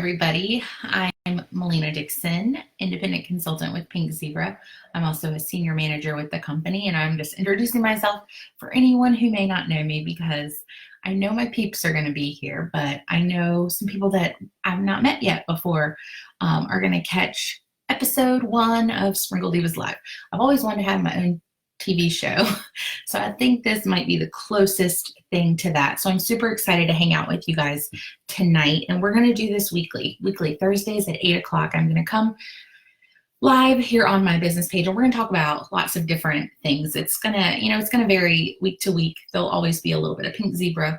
everybody. I'm Melina Dixon, independent consultant with Pink Zebra. I'm also a senior manager with the company, and I'm just introducing myself for anyone who may not know me because I know my peeps are going to be here, but I know some people that I've not met yet before are going to catch episode 1 of Sprinkle Divas Live. I've always wanted to have my own TV show. So I think this might be the closest thing to that. So I'm super excited to hang out with you guys tonight. And we're going to do this weekly Thursdays at 8 o'clock. I'm going to come live here on my business page, and we're going to talk about lots of different things. It's going to, it's going to vary week to week. There'll always be a little bit of Pink Zebra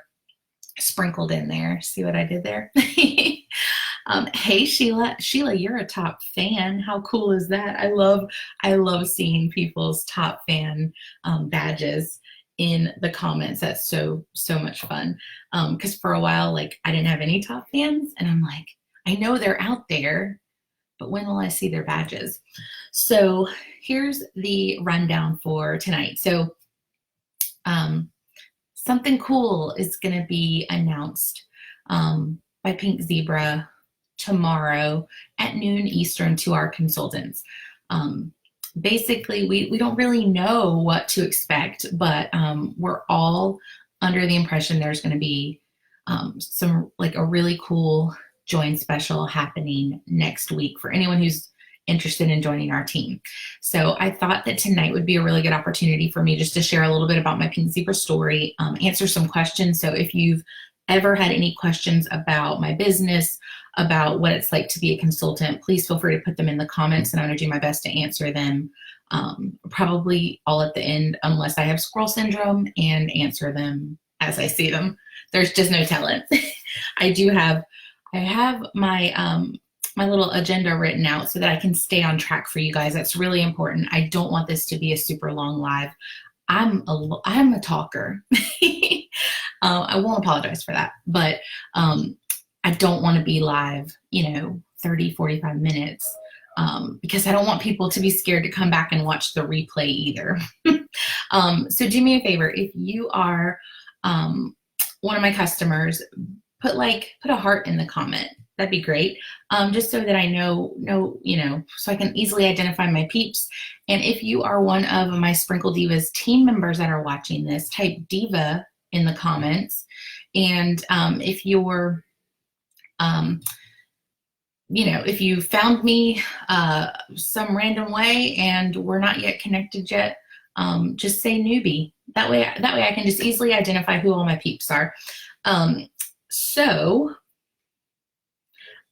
sprinkled in there. See what I did there? Hey, Sheila. Sheila, you're a top fan. How cool is that? I love seeing people's top fan badges in the comments. That's so much fun. Because for a while, I didn't have any top fans, and I'm like, I know they're out there, but when will I see their badges? So here's the rundown for tonight. So something cool is going to be announced by Pink Zebra tomorrow at noon Eastern to our consultants. Basically, we don't really know what to expect, but we're all under the impression there's going to be a really cool join special happening next week for anyone who's interested in joining our team. So I thought that tonight would be a really good opportunity for me just to share a little bit about my Pink Zebra story, answer some questions. So if you've ever had any questions about my business, about what it's like to be a consultant, please feel free to put them in the comments, and I'm going to do my best to answer them, probably all at the end, unless I have squirrel syndrome and answer them as I see them. There's just no telling. I have my my little agenda written out so that I can stay on track for you guys. That's really important. I don't want this to be a super long live. I'm a talker. I won't apologize for that, but I don't want to be live, 30, 45 minutes, because I don't want people to be scared to come back and watch the replay either. So do me a favor. If you are one of my customers, put a heart in the comment. That'd be great. Just so that I know, so I can easily identify my peeps. And if you are one of my Sprinkle Divas team members that are watching this, type diva in the comments. And if you're, if you found me some random way and we're not yet connected yet, just say newbie. That way I can just easily identify who all my peeps are. So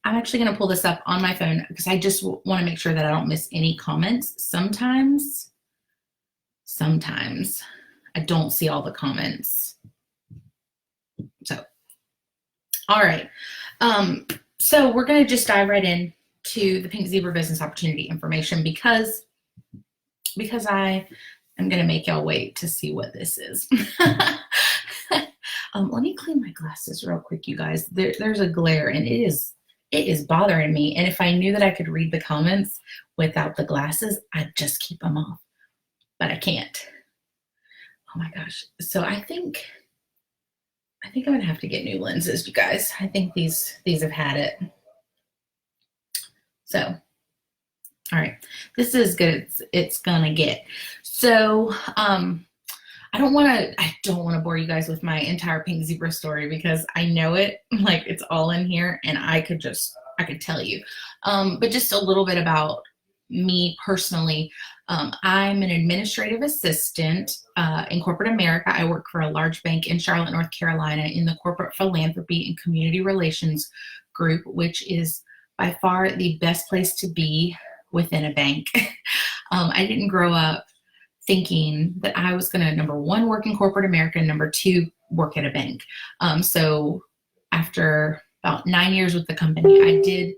I'm actually going to pull this up on my phone because I just want to make sure that I don't miss any comments. Sometimes I don't see all the comments. So, all right. So we're going to just dive right in to the Pink Zebra business opportunity information because I am going to make y'all wait to see what this is. Let me clean my glasses real quick, you guys. There's a glare, and it is bothering me. And if I knew that I could read the comments without the glasses, I'd just keep them off, but I can't. Oh my gosh. So I think I'm gonna have to get new lenses, you guys. I think these have had it. So, all right, this is good. It's gonna get. So, I don't want to bore you guys with my entire Pink Zebra story because I know it, it's all in here, and I could tell you. But just a little bit about me personally. I'm an administrative assistant in corporate America. I work for a large bank in Charlotte, North Carolina in the corporate philanthropy and community relations group, which is by far the best place to be within a bank. I didn't grow up thinking that I was going to, number one, work in corporate America, and number two, work at a bank. So after about 9 years with the company, I did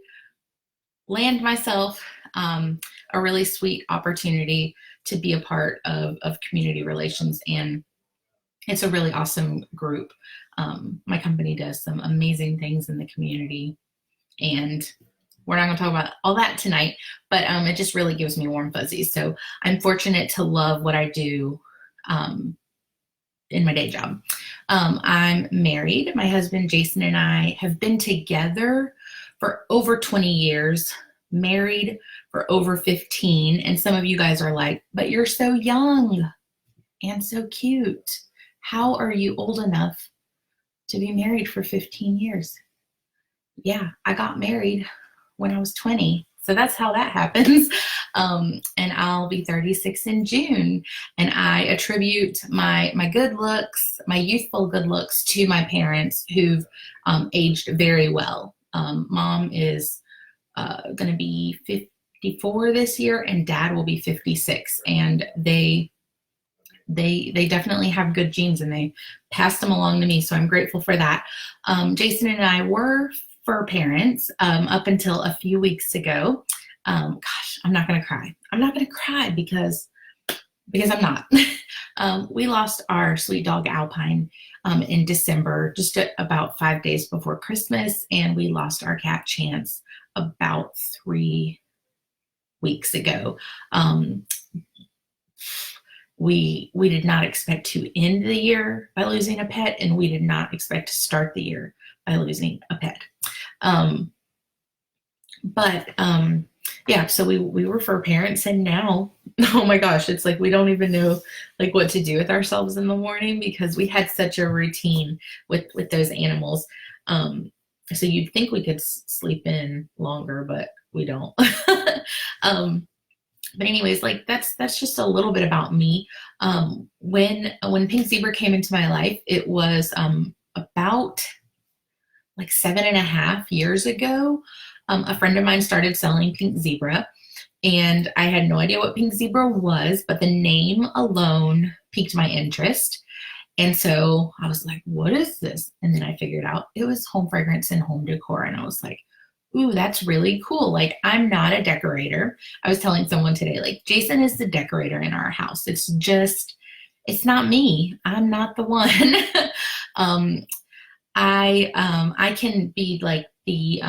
land myself a really sweet opportunity to be a part of community relations, and it's a really awesome group. My company does some amazing things in the community, and we're not going to talk about all that tonight, but it just really gives me warm fuzzies. So I'm fortunate to love what I do in my day job. I'm married. My husband, Jason, and I have been together for over 20 years, married for over 15. And some of you guys are like, but you're so young and so cute. How are you old enough to be married for 15 years? Yeah, I got married when I was 20. So that's how that happens. And I'll be 36 in June. And I attribute my good looks, my youthful good looks, to my parents who've aged very well. Mom is going to be 54 this year, and dad will be 56. And they definitely have good genes, and they passed them along to me. So I'm grateful for that. Jason and I were fur parents up until a few weeks ago. Gosh, I'm not going to cry. I'm not going to cry because I'm not. We lost our sweet dog Alpine in December, just about 5 days before Christmas, and we lost our cat Chance about 3 weeks ago. We did not expect to end the year by losing a pet, and we did not expect to start the year by losing a pet. Yeah, so we were fur parents, and now, oh my gosh, it's like we don't even know like what to do with ourselves in the morning because we had such a routine with those animals. So you'd think we could sleep in longer, but we don't. But anyways, like that's just a little bit about me. When Pink Zebra came into my life, it was about like 7.5 years ago. A friend of mine started selling Pink Zebra, and I had no idea what Pink Zebra was, but the name alone piqued my interest. And so I was like, what is this? And then I figured out it was home fragrance and home decor. And I was like, ooh, that's really cool. Like, I'm not a decorator. I was telling someone today, like, Jason is the decorator in our house. It's not me. I'm not the one. I can be like the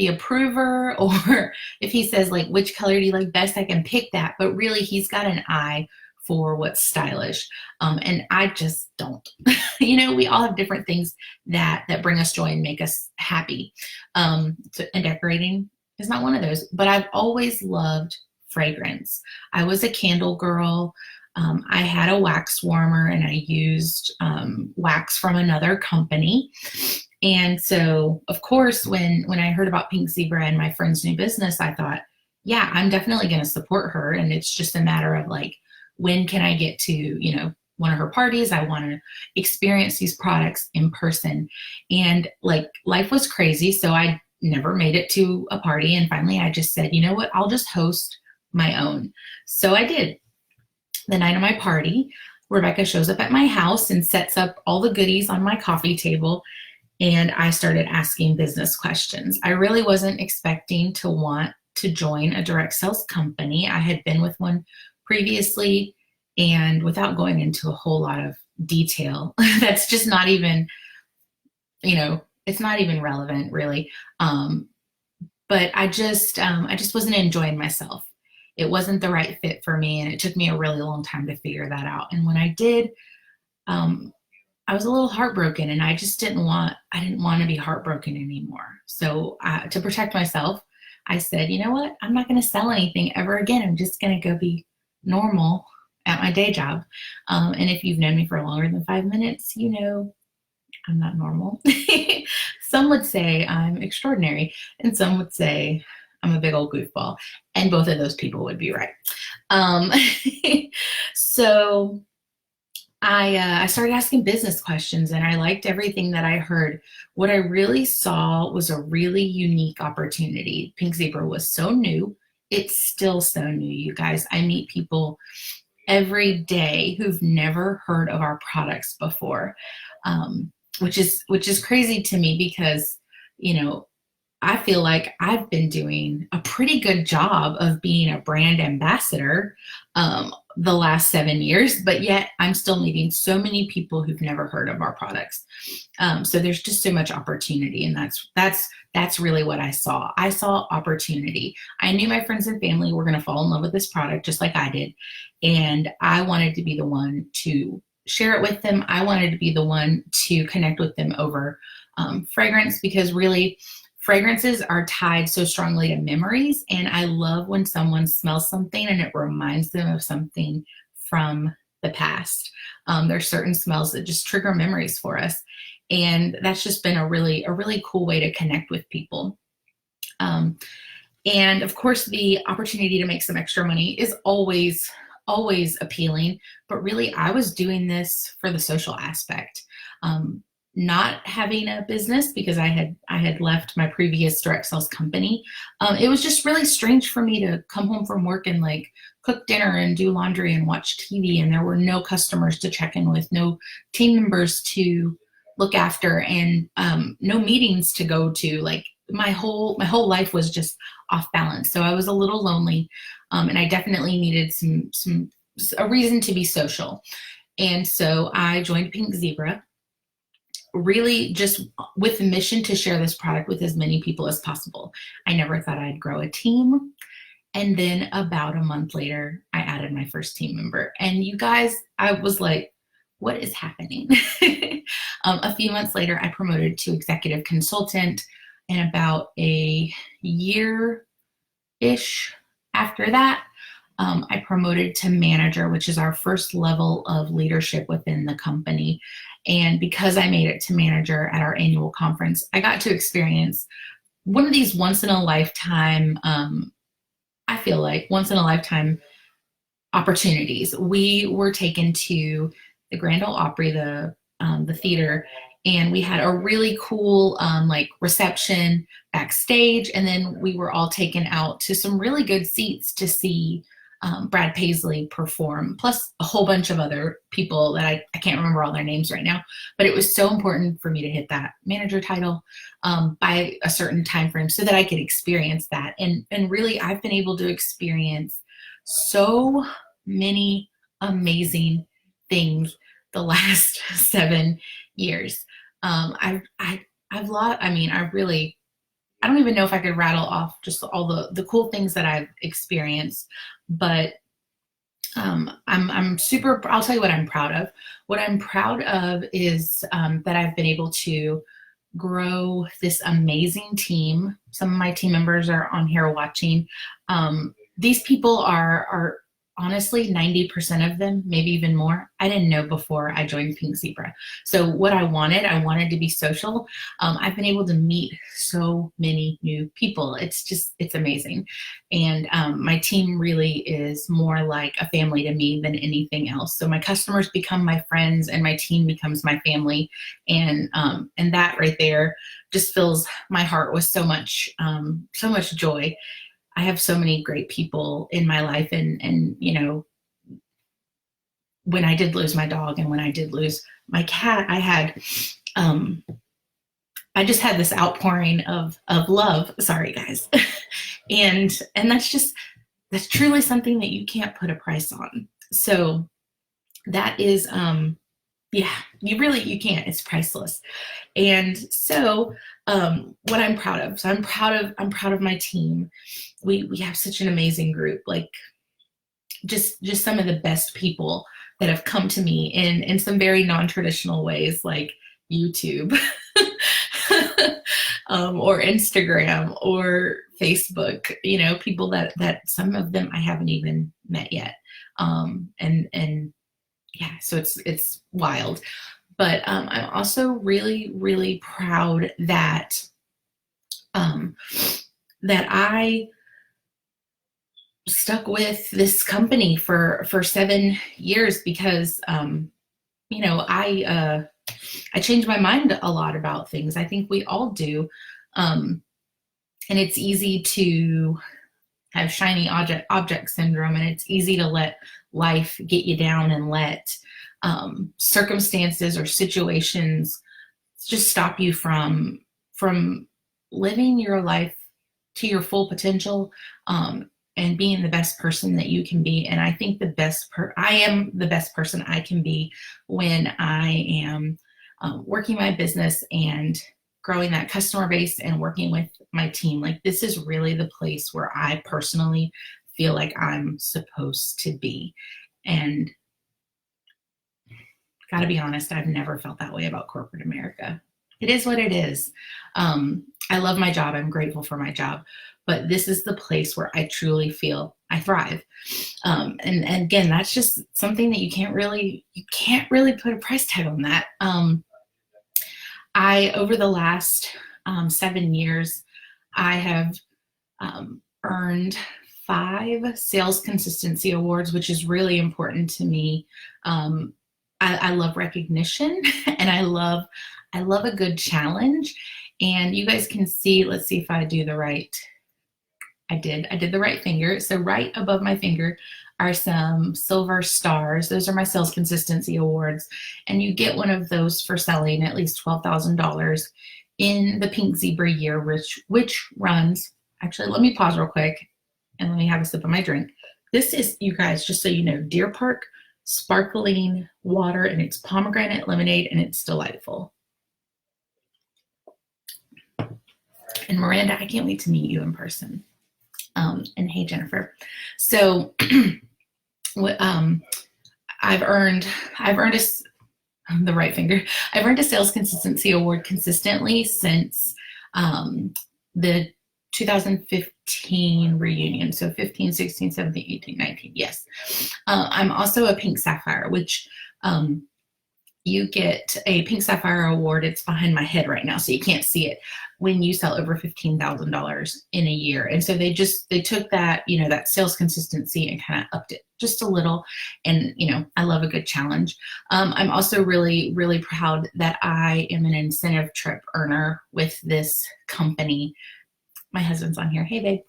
approver, or if he says like, which color do you like best, I can pick that. But really, he's got an eye for what's stylish. And I just don't. We all have different things that bring us joy and make us happy. And decorating is not one of those. But I've always loved fragrance. I was a candle girl. I had a wax warmer, and I used wax from another company. And so, of course, when I heard about Pink Zebra and my friend's new business, I thought, yeah, I'm definitely going to support her. And it's just a matter of like, when can I get to, one of her parties? I want to experience these products in person. And like, life was crazy, so I never made it to a party. And finally, I just said, you know what? I'll just host my own. So I did. The night of my party, Rebecca shows up at my house and sets up all the goodies on my coffee table. And I started asking business questions. I really wasn't expecting to want to join a direct sales company. I had been with one previously, and without going into a whole lot of detail, that's just not even, it's not even relevant really. But I just wasn't enjoying myself. It wasn't the right fit for me, and it took me a really long time to figure that out. And when I did, I was a little heartbroken, and I didn't want to be heartbroken anymore. So to protect myself, I said, you know what? I'm not going to sell anything ever again. I'm just going to go be normal at my day job. And if you've known me for longer than 5 minutes, I'm not normal. Some would say I'm extraordinary, and some would say I'm a big old goofball. And both of those people would be right. So I started asking business questions, and I liked everything that I heard. What I really saw was a really unique opportunity. Pink Zebra was so new. It's still so new, you guys. I meet people every day who've never heard of our products before, which is crazy to me because, I feel like I've been doing a pretty good job of being a brand ambassador the last 7 years, but yet I'm still meeting so many people who've never heard of our products. So there's just so much opportunity, and that's really what I saw. I saw opportunity. I knew my friends and family were going to fall in love with this product just like I did, and I wanted to be the one to share it with them. I wanted to be the one to connect with them over fragrance, because really, fragrances are tied so strongly to memories. And I love when someone smells something and it reminds them of something from the past. There's certain smells that just trigger memories for us. And that's just been a really cool way to connect with people. And of course, the opportunity to make some extra money is always appealing. But really, I was doing this for the social aspect. Not having a business because I had left my previous direct sales company. It was just really strange for me to come home from work and like cook dinner and do laundry and watch TV, and there were no customers to check in with, no team members to look after, and no meetings to go to. Like my whole life was just off balance. So I was a little lonely, and I definitely needed a reason to be social. And so I joined Pink Zebra, really just with the mission to share this product with as many people as possible. I never thought I'd grow a team. And then about a month later, I added my first team member. And you guys, I was like, what is happening? A few months later, I promoted to executive consultant. And about a year-ish after that, I promoted to manager, which is our first level of leadership within the company. And because I made it to manager at our annual conference, I got to experience one of these once in a lifetime, I feel like once in a lifetime opportunities. We were taken to the Grand Ole Opry, the theater, and we had a really cool like reception backstage, and then we were all taken out to some really good seats to see Brad Paisley perform, plus a whole bunch of other people that I can't remember all their names right now. But it was so important for me to hit that manager title by a certain time frame so that I could experience that. And really, I've been able to experience so many amazing things the last 7 years. I don't even know if I could rattle off just all the cool things that I've experienced, but I'm super, I'll tell you what I'm proud of. What I'm proud of is that I've been able to grow this amazing team. Some of my team members are on here watching. These people are honestly 90% of them, maybe even more, I didn't know before I joined Pink Zebra. So what I wanted to be social. I've been able to meet so many new people. It's amazing. And my team really is more like a family to me than anything else. So my customers become my friends and my team becomes my family. And that right there just fills my heart with so much joy. I have so many great people in my life, and you know, when I did lose my dog and when I did lose my cat, I just had this outpouring of love. Sorry, guys, and that's truly something that you can't put a price on. So that is, you can't. It's priceless. And so what I'm proud of. So I'm proud of my team. We have such an amazing group, like just some of the best people that have come to me in some very non-traditional ways, like YouTube or Instagram or Facebook, you know, people that some of them I haven't even met yet. And yeah, so it's wild. But I'm also really, really proud that that I stuck with this company for 7 years because you know, I changed my mind a lot about things. I think we all do, and it's easy to have shiny object syndrome, and it's easy to let life get you down and let circumstances or situations just stop you from living your life to your full potential, and being the best person that you can be. And I think I am the best person I can be when I am working my business and growing that customer base and working with my team. Like, this is really the place where I personally feel like I'm supposed to be. And gotta be honest, I've never felt that way about corporate America. It is what it is. I love my job. I'm grateful for my job, but this is the place where I truly feel I thrive. And again, that's just something that you can't really put a price tag on that. Over the last 7 years, I have earned 5 sales consistency awards, which is really important to me. I love recognition and I love a good challenge. And you guys can see, let's see if I do the right. I did the right finger. So right above my finger are some silver stars. Those are my sales consistency awards. And you get one of those for selling at least $12,000 in the Pink Zebra year, which runs, actually, let me pause real quick and let me have a sip of my drink. This is, you guys, just so you know, Deer Park sparkling water, and it's pomegranate lemonade, and it's delightful. And Miranda, I can't wait to meet you in person. And hey, Jennifer. So I've earned the right finger. I've earned a sales consistency award consistently since the 2015 reunion. So 15, 16, 17, 18, 19. Yes. I'm also a Pink Sapphire, which you get a Pink Sapphire award. It's behind my head right now, so you can't see it, when you sell over $15,000 in a year. And so they took that, that sales consistency and kind of upped it just a little. And, I love a good challenge. I'm also really, really proud that I am an incentive trip earner with this company. My husband's on here. Hey, babe.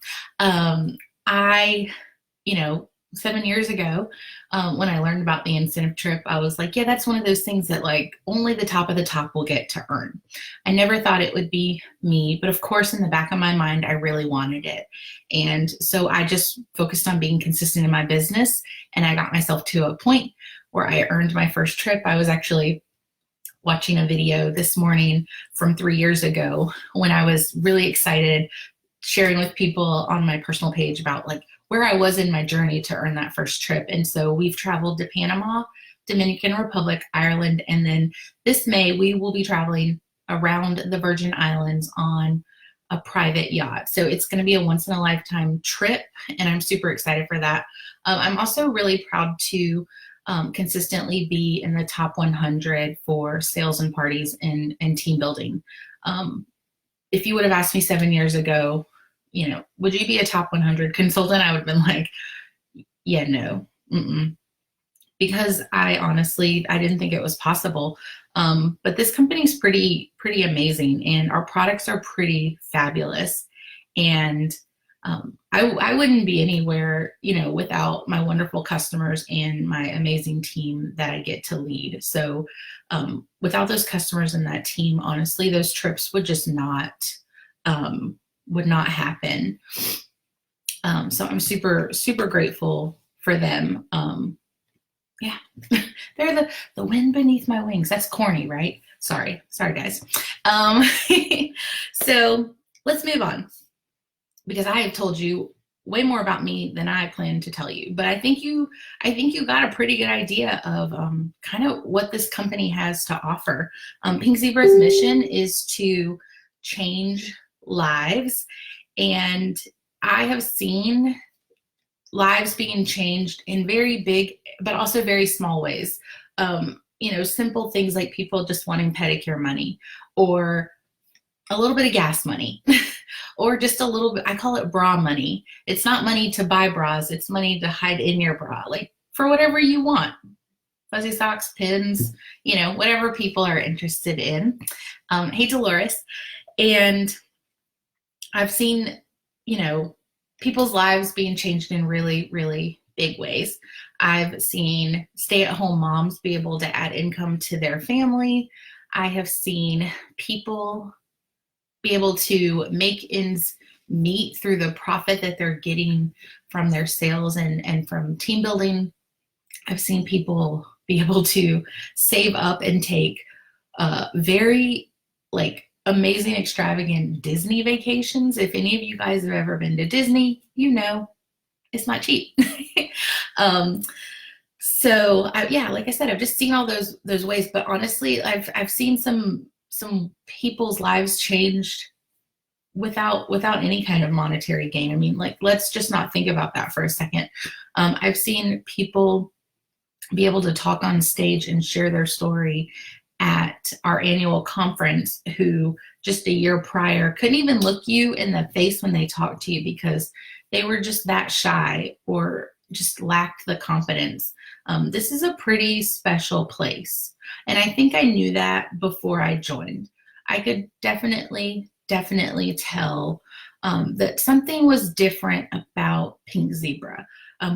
7 years ago, when I learned about the incentive trip, I was like, yeah, that's one of those things that like only the top of the top will get to earn. I never thought it would be me, but of course, in the back of my mind, I really wanted it. And so I just focused on being consistent in my business, and I got myself to a point where I earned my first trip. I was actually watching a video this morning from 3 years ago when I was really excited, sharing with people on my personal page about like where I was in my journey to earn that first trip. And so we've traveled to Panama, Dominican Republic, Ireland, and then this May we will be traveling around the Virgin Islands on a private yacht. So it's going to be a once in a lifetime trip, and I'm super excited for that. I'm also really proud to consistently be in the top 100 for sales and parties and team building. If you would have asked me 7 years ago, would you be a top 100 consultant? I would have been like, yeah, no. Because I didn't think it was possible. But this company's pretty amazing, and our products are pretty fabulous. And I wouldn't be anywhere, without my wonderful customers and my amazing team that I get to lead. So without those customers and that team, honestly, those trips would just not happen. So I'm super, super grateful for them. Yeah, they're the wind beneath my wings. That's corny, right? Sorry guys. So let's move on, because I have told you way more about me than I planned to tell you, but I think you got a pretty good idea of kind of what this company has to offer. Pink Zebra's mission is to change lives, and I have seen lives being changed in very big but also very small ways. Simple things like people just wanting pedicure money, or a little bit of gas money, or just a little bit, I call it bra money. It's not money to buy bras, it's money to hide in your bra, like for whatever you want. Fuzzy socks, pins, whatever people are interested in. Hey, Dolores. And I've seen, people's lives being changed in really, really big ways. I've seen stay-at-home moms be able to add income to their family. I have seen people be able to make ends meet through the profit that they're getting from their sales and from team building. I've seen people be able to save up and take very amazing, extravagant Disney vacations. If any of you guys have ever been to Disney, it's not cheap. So like I said, I've just seen all those ways, but honestly, I've seen some people's lives changed without any kind of monetary gain. I mean, like, let's just not think about that for a second. I've seen people be able to talk on stage and share their story at our annual conference who just a year prior couldn't even look you in the face when they talked to you because they were just that shy or just lacked the confidence. This is a pretty special place. And I think I knew that before I joined. I could definitely tell that something was different about Pink Zebra.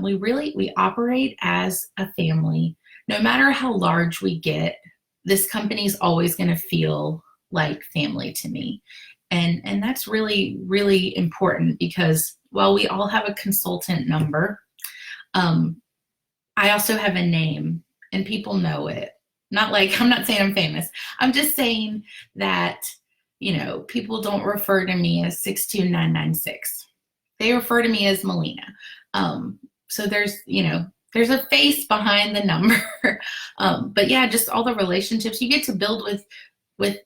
We operate as a family. No matter how large we get, this company is always going to feel like family to me. And that's really, really important because while we all have a consultant number, I also have a name and people know it. Not like, I'm not saying I'm famous. I'm just saying that, people don't refer to me as 62996. They refer to me as Melina. So there's a face behind the number. But yeah, just all the relationships you get to build with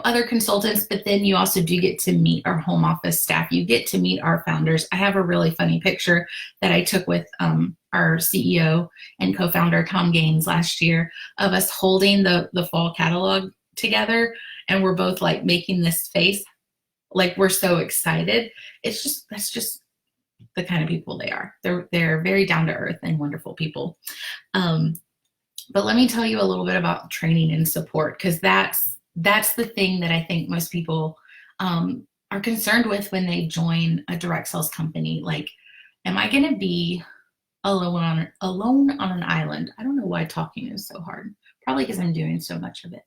other consultants, but then you also do get to meet our home office staff. You get to meet our founders. I have a really funny picture that I took with our CEO and co-founder Tom Gaines last year of us holding the fall catalog together, and we're both like making this face like we're so excited. That's just the kind of people they are. They're very down to earth and wonderful people. But let me tell you a little bit about training and support, because that's the thing that I think most people are concerned with when they join a direct sales company. Like, am I going to be alone on an island? I don't know why talking is so hard. Probably because I'm doing so much of it.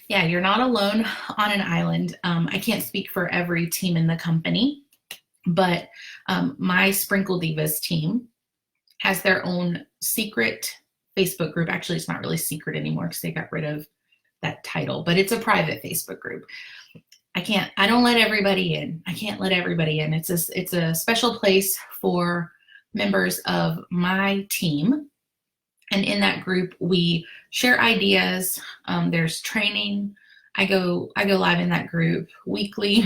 Yeah, you're not alone on an island. I can't speak for every team in the company, but my Sprinkle Divas team has their own secret Facebook group. Actually, it's not really secret anymore because they got rid of that title, but it's a private Facebook group. I don't let everybody in. I can't let everybody in. It's a special place for members of my team. And in that group, we share ideas. There's training. I go live in that group weekly,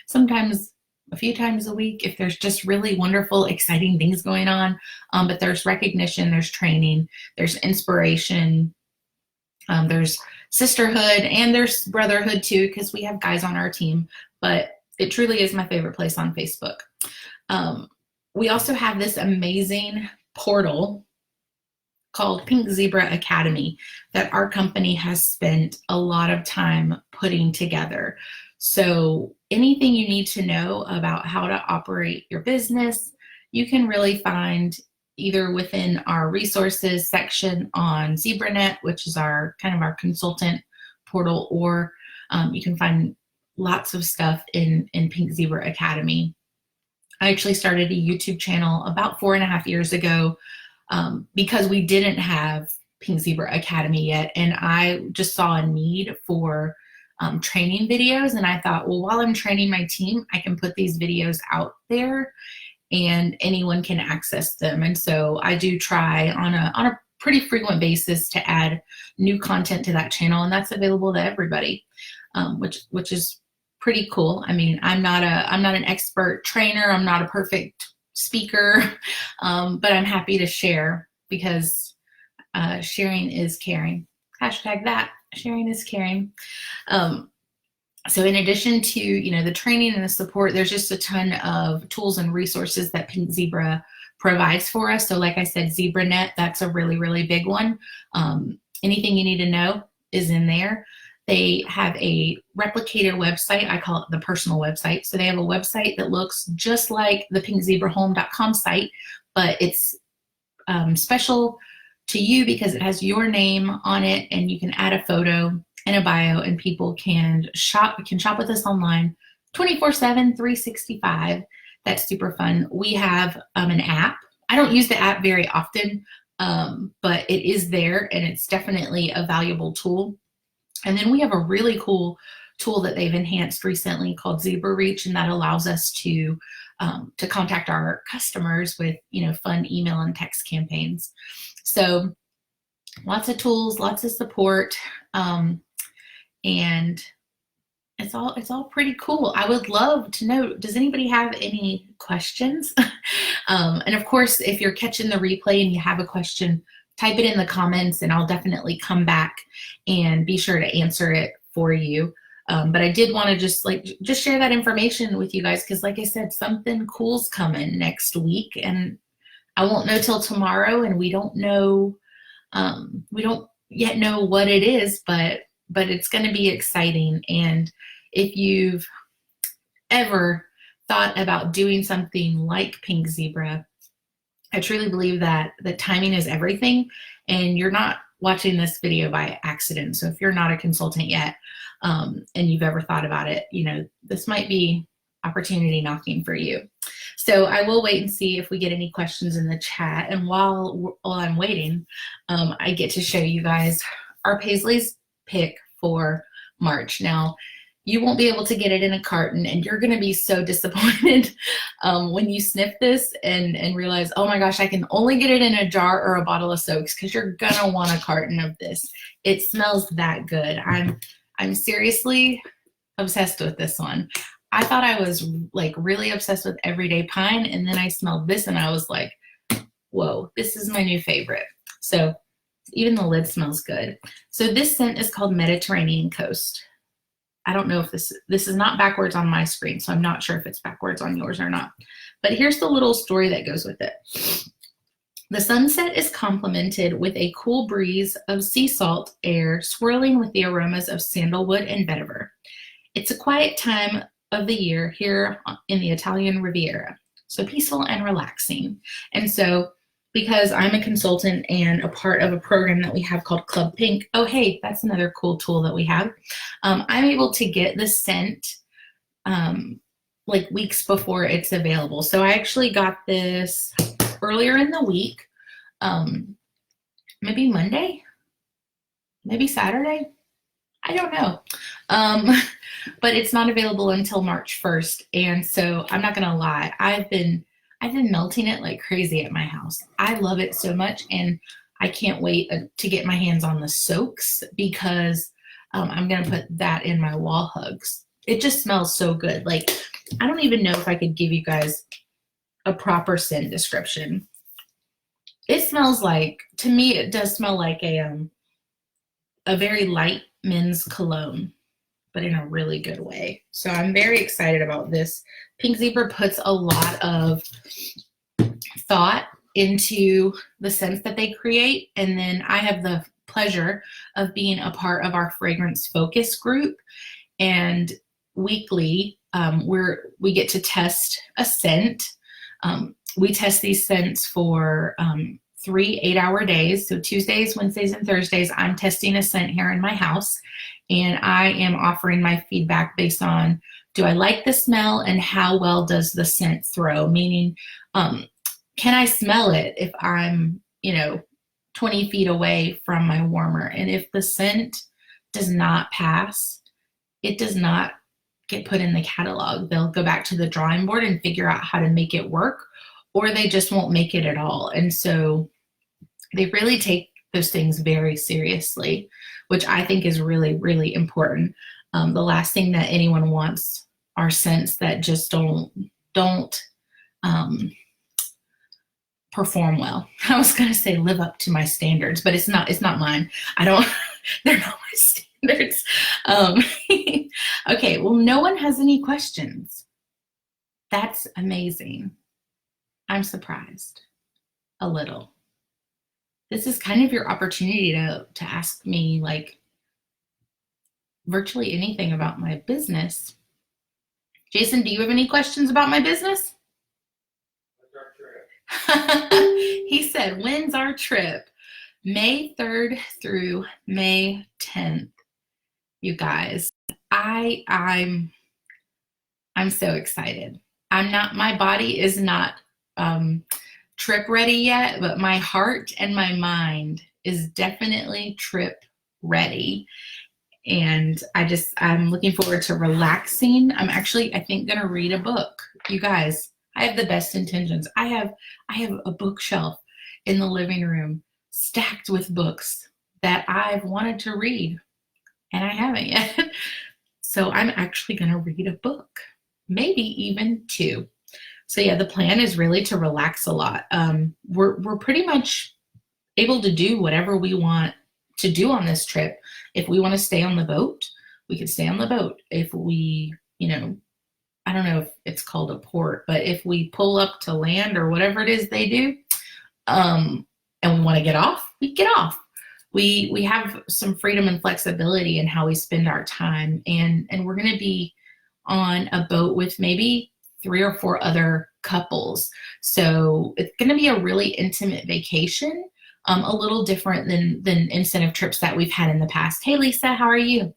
sometimes a few times a week if there's just really wonderful, exciting things going on. But there's recognition, there's training, there's inspiration, there's sisterhood, and there's brotherhood too, because we have guys on our team. But it truly is my favorite place on Facebook. We also have this amazing portal called Pink Zebra Academy that our company has spent a lot of time putting together. So anything you need to know about how to operate your business, you can really find either within our resources section on ZebraNet, which is our consultant portal, or you can find lots of stuff in Pink Zebra Academy. I actually started a YouTube channel about 4.5 years ago because we didn't have Pink Zebra Academy yet, and I just saw a need for training videos, and I thought, well, while I'm training my team, I can put these videos out there and anyone can access them. And so I do try on a pretty frequent basis to add new content to that channel, and that's available to everybody, which is pretty cool. I mean, I'm not an expert trainer. I'm not a perfect speaker, but I'm happy to share because sharing is caring. Hashtag that, sharing is caring. So in addition to, the training and the support, there's just a ton of tools and resources that Pink Zebra provides for us. So like I said, ZebraNet, that's a really, really big one. Anything you need to know is in there. They have a replicated website. I call it the personal website. So they have a website that looks just like the pinkzebrahome.com site, but it's special to you because it has your name on it, and you can add a photo and a bio, and people can shop with us online 24/7, 365. That's super fun. We have an app. I don't use the app very often, but it is there, and it's definitely a valuable tool. And then we have a really cool tool that they've enhanced recently called Zebra Reach, and that allows us to contact our customers with fun email and text campaigns. So lots of tools, lots of support. and it's all pretty cool. I would love to know, does anybody have any questions? And of course, if you're catching the replay and you have a question, type it in the comments and I'll definitely come back and be sure to answer it for you. But I did want to just share that information with you guys because like I said, something cool's coming next week and I won't know till tomorrow, and we don't yet know what it is, but it's going to be exciting. And if you've ever thought about doing something like Pink Zebra, I truly believe that the timing is everything, and you're not watching this video by accident. So if you're not a consultant yet, and you've ever thought about it, this might be opportunity knocking for you. So I will wait and see if we get any questions in the chat. And while I'm waiting, I get to show you guys our Paisley's pick for March. Now, you won't be able to get it in a carton, and you're going to be so disappointed when you sniff this and realize, oh my gosh, I can only get it in a jar or a bottle of soaks, because you're going to want a carton of this. It smells that good. I'm seriously obsessed with this one. I thought I was like really obsessed with Everyday Pine, and then I smelled this and I was like, whoa, this is my new favorite. So even the lid smells good. So this scent is called Mediterranean Coast. I don't know if this is not backwards on my screen, so I'm not sure if it's backwards on yours or not. But here's the little story that goes with it. The sunset is complemented with a cool breeze of sea salt air swirling with the aromas of sandalwood and vetiver. It's a quiet time of the year here in the Italian Riviera, so peaceful and relaxing. And so because I'm a consultant and a part of a program that we have called Club Pink, oh hey, that's another cool tool that we have. I'm able to get the scent like weeks before it's available. So I actually got this earlier in the week, maybe Monday, maybe Saturday. I don't know. But it's not available until March 1st. And so I'm not going to lie. I've been melting it like crazy at my house. I love it so much. And I can't wait to get my hands on the soaks, because I'm going to put that in my wall hugs. It just smells so good. Like, I don't even know if I could give you guys a proper scent description. It smells like, to me, it does smell like a very light men's cologne, but in a really good way. So I'm very excited about this. Pink Zebra puts a lot of thought into the scents that they create. And then I have the pleasure of being a part of our fragrance focus group. And weekly, we get to test a scent. We test these scents for 3 8-hour days. So Tuesdays, Wednesdays, and Thursdays, I'm testing a scent here in my house. And I am offering my feedback based on, do I like the smell and how well does the scent throw? Meaning, can I smell it if I'm, 20 feet away from my warmer? And if the scent does not pass, it does not get put in the catalog. They'll go back to the drawing board and figure out how to make it work, or they just won't make it at all. And so they really take those things very seriously, which I think is really, really important. The last thing that anyone wants are scents that just don't perform well. I was going to say live up to my standards, but it's not mine. They're not my standards. Okay, well, no one has any questions. That's amazing. I'm surprised a little. This is kind of your opportunity to ask me like virtually anything about my business. Jason, do you have any questions about my business? He said, when's our trip? May 3rd through May 10th. You guys, I'm so excited. My body is not trip ready yet, but my heart and my mind is definitely trip ready. And I'm looking forward to relaxing. I'm actually, I think, going to read a book. You guys, I have the best intentions. I have a bookshelf in the living room stacked with books that I've wanted to read. and I haven't yet. So I'm actually going to read a book, maybe even two. So yeah, the plan is really to relax a lot. We're pretty much able to do whatever we want to do on this trip. If we want to stay on the boat, we can stay on the boat. If we, I don't know if it's called a port, but if we pull up to land or whatever it is they do, and we want to get off, we get off. We have some freedom and flexibility in how we spend our time, and we're going to be on a boat with maybe 3 or 4 other couples. So it's going to be a really intimate vacation, a little different than incentive trips that we've had in the past. Hey, Lisa, how are you?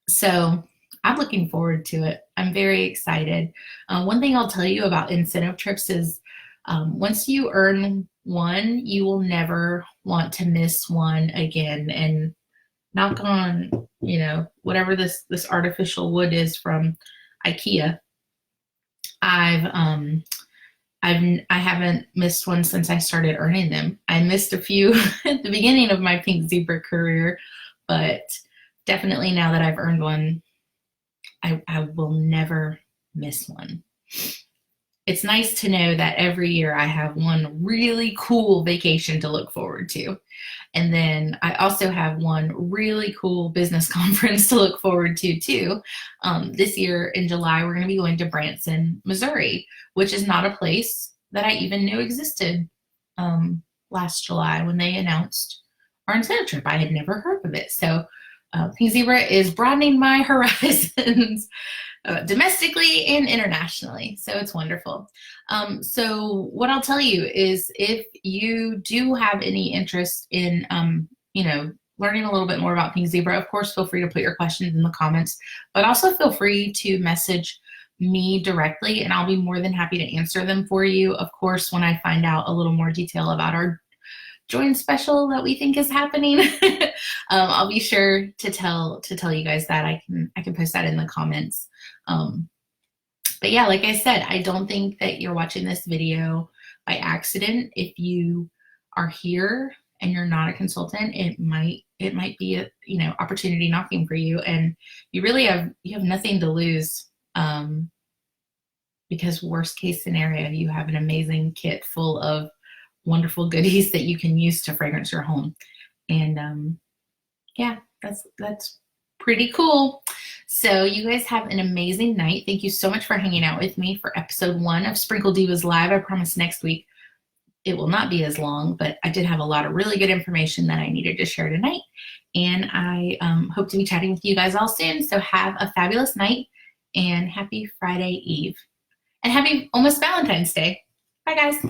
So I'm looking forward to it. I'm very excited. One thing I'll tell you about incentive trips is once you earn one, you will never want to miss one again. And knock on, whatever this artificial wood is from IKEA, I haven't missed one since I started earning them. I missed a few at the beginning of my Pink Zebra career, but definitely now that I've earned one, I will never miss one. It's nice to know that every year I have one really cool vacation to look forward to. And then I also have one really cool business conference to look forward to too. This year in July, we're going to be going to Branson, Missouri, which is not a place that I even knew existed last July when they announced our incentive trip. I had never heard of it. So Pink Zebra is broadening my horizons domestically and internationally. So it's wonderful. So what I'll tell you is if you do have any interest in, learning a little bit more about Pink Zebra, of course, feel free to put your questions in the comments, but also feel free to message me directly and I'll be more than happy to answer them for you. Of course, when I find out a little more detail about our join special that we think is happening, I'll be sure to tell you guys that. I can post that in the comments. But yeah, like I said, I don't think that you're watching this video by accident. If you are here and you're not a consultant, it might be a opportunity knocking for you, and you really have nothing to lose, because worst case scenario, you have an amazing kit full of wonderful goodies that you can use to fragrance your home. And yeah, that's pretty cool. So you guys have an amazing night. Thank you so much for hanging out with me for episode 1 of Sprinkle Divas Live. I promise next week it will not be as long, but I did have a lot of really good information that I needed to share tonight. And I hope to be chatting with you guys all soon. So have a fabulous night and happy Friday Eve. And happy almost Valentine's Day. Bye, guys.